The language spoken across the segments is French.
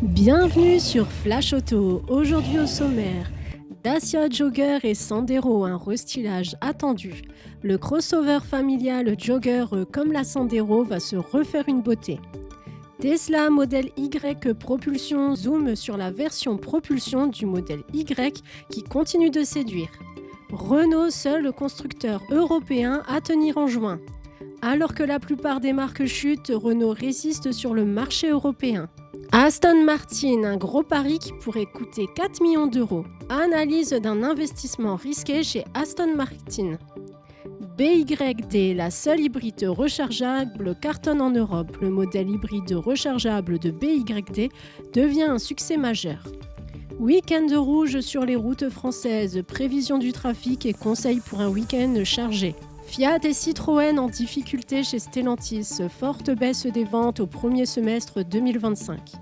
Bienvenue sur Flash Auto. Aujourd'hui au sommaire, Dacia Jogger et Sandero, un restylage attendu. Le crossover familial Jogger comme la Sandero va se refaire une beauté. Tesla modèle Y propulsion zoom sur la version propulsion du modèle Y qui continue de séduire. Renault, seul constructeur européen à tenir en juin. Alors que la plupart des marques chutent, Renault résiste sur le marché européen. Aston Martin, un gros pari qui pourrait coûter 4 millions d'euros. Analyse d'un investissement risqué chez Aston Martin. BYD, la seule hybride rechargeable, cartonne en Europe. Le modèle hybride rechargeable de BYD devient un succès majeur. Week-end rouge sur les routes françaises, prévision du trafic et conseils pour un week-end chargé. Fiat et Citroën en difficulté chez Stellantis, forte baisse des ventes au premier semestre 2025.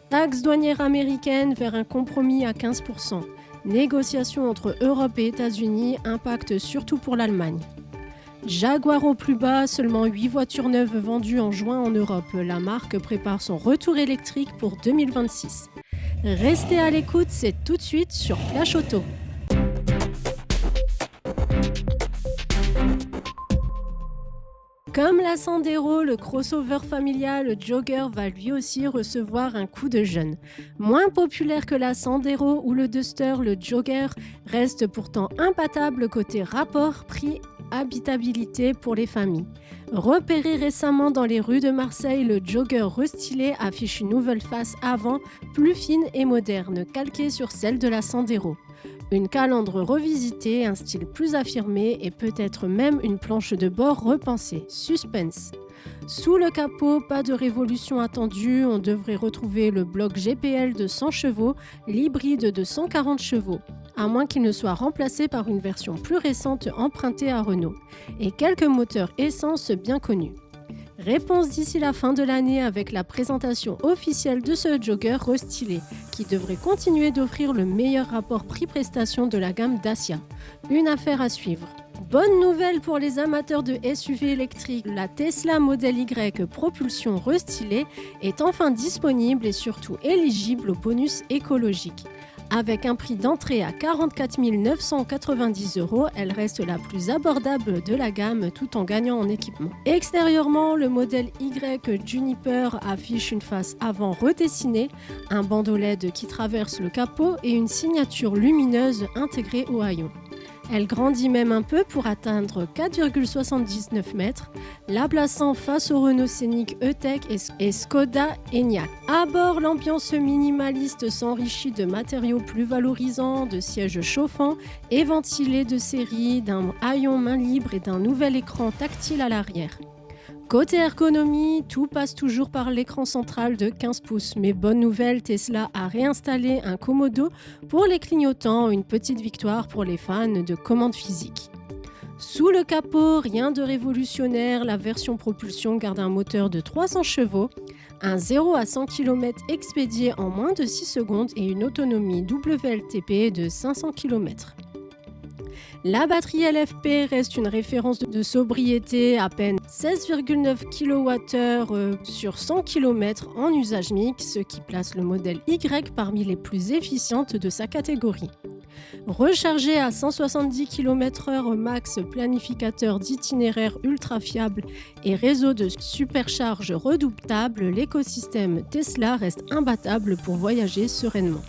Taxe douanière américaine vers un compromis à 15%. Négociations entre Europe et États-Unis, impact surtout pour l'Allemagne. Jaguar au plus bas, seulement 8 voitures neuves vendues en juin en Europe. La marque prépare son retour électrique pour 2026. Restez à l'écoute, c'est tout de suite sur Flash Auto. Comme la Sandero, le crossover familial Jogger va lui aussi recevoir un coup de jeune. Moins populaire que la Sandero ou le Duster, le Jogger reste pourtant imbattable côté rapport prix-habitabilité pour les familles. Repéré récemment dans les rues de Marseille, le Jogger restylé affiche une nouvelle face avant, plus fine et moderne, calquée sur celle de la Sandero. Une calandre revisitée, un style plus affirmé et peut-être même une planche de bord repensée. Suspense. Sous le capot, pas de révolution attendue, on devrait retrouver le bloc GPL de 100 chevaux, l'hybride de 140 chevaux, à moins qu'il ne soit remplacé par une version plus récente empruntée à Renault, et quelques moteurs essence bien connus. Réponse d'ici la fin de l'année avec la présentation officielle de ce Jogger restylé qui devrait continuer d'offrir le meilleur rapport prix-prestation de la gamme Dacia. Une affaire à suivre. Bonne nouvelle pour les amateurs de SUV électriques, la Tesla Model Y propulsion restylée est enfin disponible et surtout éligible au bonus écologique. Avec un prix d'entrée à 44 990 €, elle reste la plus abordable de la gamme tout en gagnant en équipement. Extérieurement, le modèle Y Juniper affiche une face avant redessinée, un bandeau LED qui traverse le capot et une signature lumineuse intégrée au haillon. Elle grandit même un peu pour atteindre 4,79 mètres, la plaçant face au Renault Scénic E-Tech et Skoda Enyaq. À bord, l'ambiance minimaliste s'enrichit de matériaux plus valorisants, de sièges chauffants et ventilés de série, d'un haillon main libre et d'un nouvel écran tactile à l'arrière. Côté ergonomie, tout passe toujours par l'écran central de 15 pouces. Mais bonne nouvelle, Tesla a réinstallé un Komodo pour les clignotants, une petite victoire pour les fans de commandes physiques. Sous le capot, rien de révolutionnaire, la version propulsion garde un moteur de 300 chevaux, un 0 à 100 km expédié en moins de 6 secondes et une autonomie WLTP de 500 km. La batterie LFP reste une référence de sobriété, à peine 16,9 kWh sur 100 km en usage mixte, ce qui place le modèle Y parmi les plus efficientes de sa catégorie. Rechargé à 170 km/h max, planificateur d'itinéraire ultra fiable et réseau de supercharge redoutable, l'écosystème Tesla reste imbattable pour voyager sereinement.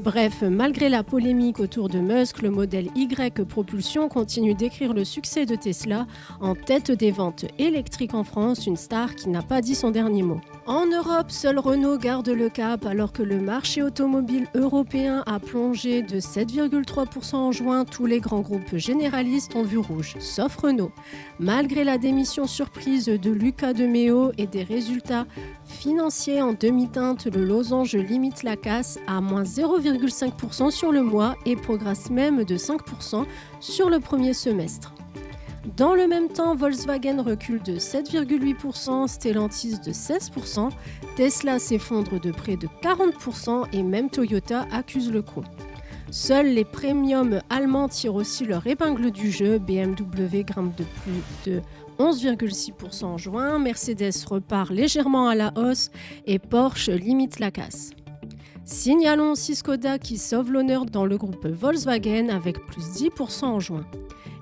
Bref, malgré la polémique autour de Musk, le modèle Y propulsion continue d'écrire le succès de Tesla en tête des ventes électriques en France, une star qui n'a pas dit son dernier mot. En Europe, seul Renault garde le cap alors que le marché automobile européen a plongé de 7,3% en juin. Tous les grands groupes généralistes ont vu rouge, sauf Renault. Malgré la démission surprise de Luca de Meo et des résultats financiers en demi-teinte, le losange limite la casse à moins 0,5% sur le mois et progresse même de 5% sur le premier semestre. Dans le même temps, Volkswagen recule de 7,8%, Stellantis de 16%, Tesla s'effondre de près de 40% et même Toyota accuse le coup. Seuls les premiums allemands tirent aussi leur épingle du jeu, BMW grimpe de plus de 11,6% en juin, Mercedes repart légèrement à la hausse et Porsche limite la casse. Signalons aussi Skoda qui sauve l'honneur dans le groupe Volkswagen avec plus 10% en juin.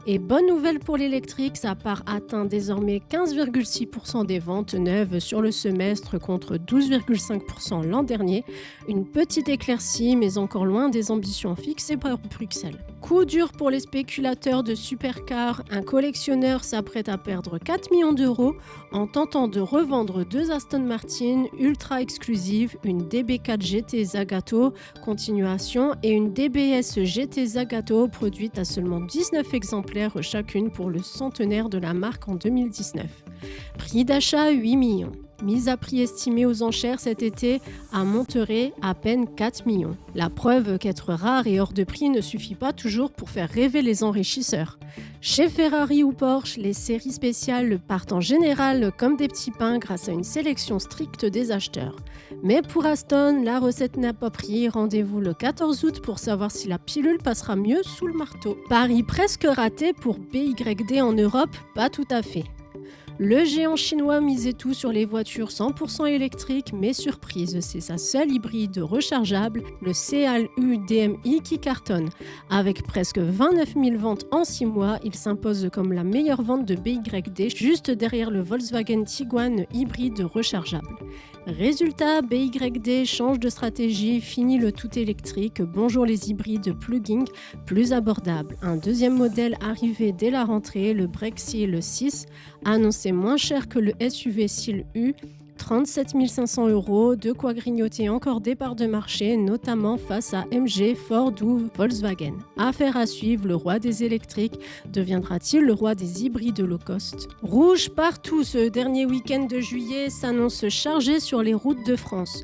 Et bonne nouvelle pour l'électrique, sa part atteint désormais 15,6% des ventes neuves sur le semestre contre 12,5% l'an dernier. Une petite éclaircie, mais encore loin des ambitions fixées par Bruxelles. Coup dur pour les spéculateurs de supercars, un collectionneur s'apprête à perdre 4 millions d'euros en tentant de revendre 2 Aston Martin ultra exclusives, une DB4 GT Zagato continuation et une DBS GT Zagato produite à seulement 19 exemplaires chacune pour le centenaire de la marque en 2019. Prix d'achat 8 millions. Mise à prix estimée aux enchères cet été à Monterey, à peine 4 millions. La preuve qu'être rare et hors de prix ne suffit pas toujours pour faire rêver les enrichisseurs. Chez Ferrari ou Porsche, les séries spéciales partent en général comme des petits pains grâce à une sélection stricte des acheteurs. Mais pour Aston, la recette n'a pas pris. Rendez-vous le 14 août pour savoir si la pilule passera mieux sous le marteau. Pari presque raté pour BYD en Europe, pas tout à fait. Le géant chinois misait tout sur les voitures 100% électriques, mais surprise, c'est sa seule hybride rechargeable, le CLU DMI qui cartonne. Avec presque 29 000 ventes en 6 mois, il s'impose comme la meilleure vente de BYD, juste derrière le Volkswagen Tiguan hybride rechargeable. Résultat, BYD change de stratégie, finit le tout électrique, bonjour les hybrides plug-in plus abordables. Un deuxième modèle arrivé dès la rentrée, le Break Seal 6, annoncé moins cher que le SUV Seal U, 37 500 €, de quoi grignoter encore des parts de marché, notamment face à MG, Ford ou Volkswagen. Affaire à suivre, le roi des électriques deviendra-t-il le roi des hybrides low cost ? Rouge partout, ce dernier week-end de juillet s'annonce chargé sur les routes de France.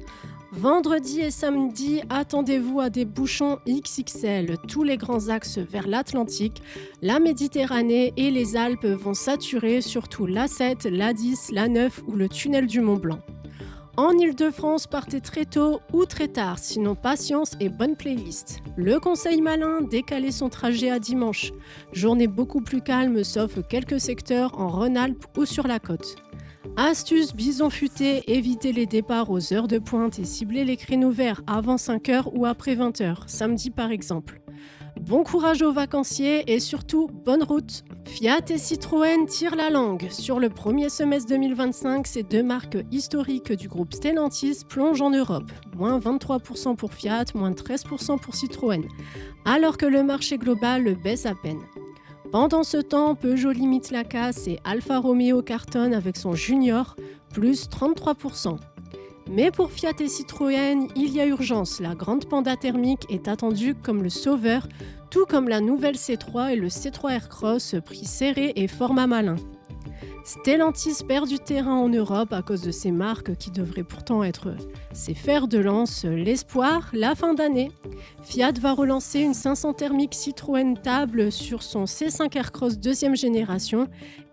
Vendredi et samedi, attendez-vous à des bouchons XXL. Tous les grands axes vers l'Atlantique, la Méditerranée et les Alpes vont saturer, surtout l'A7, l'A10, l'A9 ou le tunnel du Mont-Blanc. En Ile-de-France, partez très tôt ou très tard, sinon patience et bonne playlist. Le conseil malin, décaler son trajet à dimanche. Journée beaucoup plus calme, sauf quelques secteurs en Rhône-Alpes ou sur la côte. Astuce bison futé, évitez les départs aux heures de pointe et ciblez les créneaux verts avant 5h ou après 20h, samedi par exemple. Bon courage aux vacanciers et surtout, bonne route. Fiat et Citroën tirent la langue. Sur le premier semestre 2025, ces deux marques historiques du groupe Stellantis plongent en Europe. Moins 23% pour Fiat, moins 13% pour Citroën. Alors que le marché global baisse à peine. Pendant ce temps, Peugeot limite la casse et Alfa Romeo cartonne avec son Junior, plus 33%. Mais pour Fiat et Citroën, il y a urgence. La grande Panda thermique est attendue comme le sauveur, tout comme la nouvelle C3 et le C3 Aircross, prix serré et format malin. Stellantis perd du terrain en Europe à cause de ces marques qui devraient pourtant être ses fers de lance. L'espoir, la fin d'année. Fiat va relancer une 500 thermique Citroën table sur son C5 Aircross deuxième génération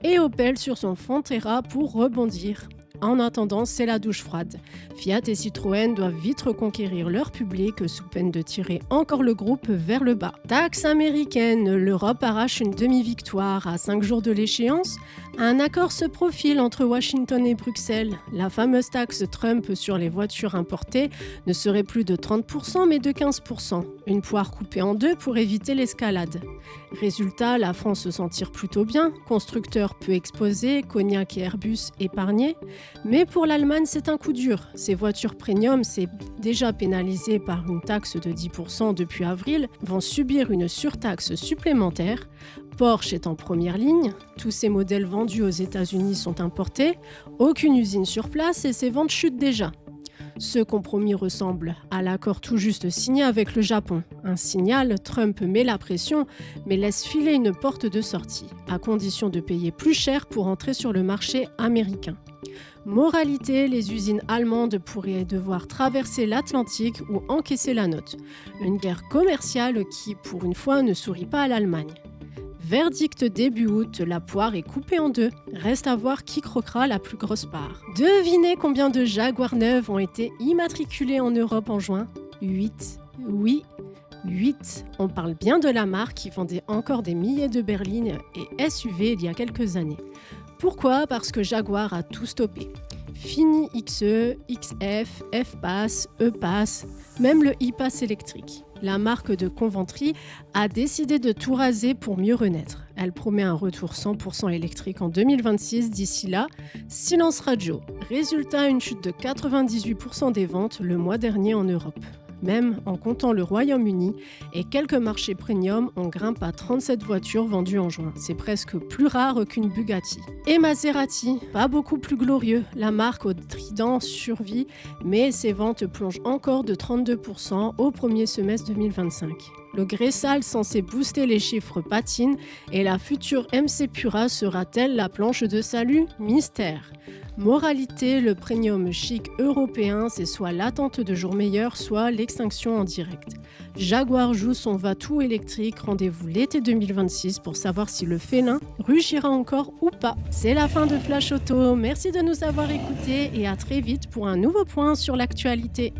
et Opel sur son Frontera pour rebondir. En attendant, c'est la douche froide. Fiat et Citroën doivent vite reconquérir leur public sous peine de tirer encore le groupe vers le bas. Taxe américaine, l'Europe arrache une demi-victoire. À 5 jours de l'échéance, un accord se profile entre Washington et Bruxelles. La fameuse taxe Trump sur les voitures importées ne serait plus de 30% mais de 15%. Une poire coupée en deux pour éviter l'escalade. Résultat, la France se s'en tire plutôt bien. Constructeurs peu exposés, Cognac et Airbus épargnés. Mais pour l'Allemagne, c'est un coup dur. Ces voitures premium, c'est déjà pénalisé par une taxe de 10% depuis avril, vont subir une surtaxe supplémentaire. Porsche est en première ligne. Tous ces modèles vendus aux États-Unis sont importés. Aucune usine sur place et ces ventes chutent déjà. Ce compromis ressemble à l'accord tout juste signé avec le Japon. Un signal, Trump met la pression, mais laisse filer une porte de sortie, à condition de payer plus cher pour entrer sur le marché américain. Moralité, les usines allemandes pourraient devoir traverser l'Atlantique ou encaisser la note. Une guerre commerciale qui, pour une fois, ne sourit pas à l'Allemagne. Verdict début août, la poire est coupée en deux. Reste à voir qui croquera la plus grosse part. Devinez combien de Jaguar neuves ont été immatriculés en Europe en juin ? 8. Oui, 8. On parle bien de la marque qui vendait encore des milliers de berlines et SUV il y a quelques années. Pourquoi? Parce que Jaguar a tout stoppé. Fini XE, XF, F-Pass, E-Pass, même le e-Pass électrique. La marque de Coventry a décidé de tout raser pour mieux renaître. Elle promet un retour 100% électrique en 2026. D'ici là, silence radio. Résultat, une chute de 98% des ventes le mois dernier en Europe. Même en comptant le Royaume-Uni et quelques marchés premium, on grimpe à 37 voitures vendues en juin. C'est presque plus rare qu'une Bugatti. Et Maserati, pas beaucoup plus glorieux. La marque au trident survit, mais ses ventes plongent encore de 32% au premier semestre 2025. Le Gressal censé booster les chiffres patine et la future MC Pura sera-t-elle la planche de salut? Mystère. Moralité, le premium chic européen, c'est soit l'attente de jours meilleurs, soit l'extinction en direct. Jaguar joue son va-tout électrique, rendez-vous l'été 2026 pour savoir si le félin rugira encore ou pas. C'est la fin de Flash Auto, merci de nous avoir écoutés et à très vite pour un nouveau point sur l'actualité.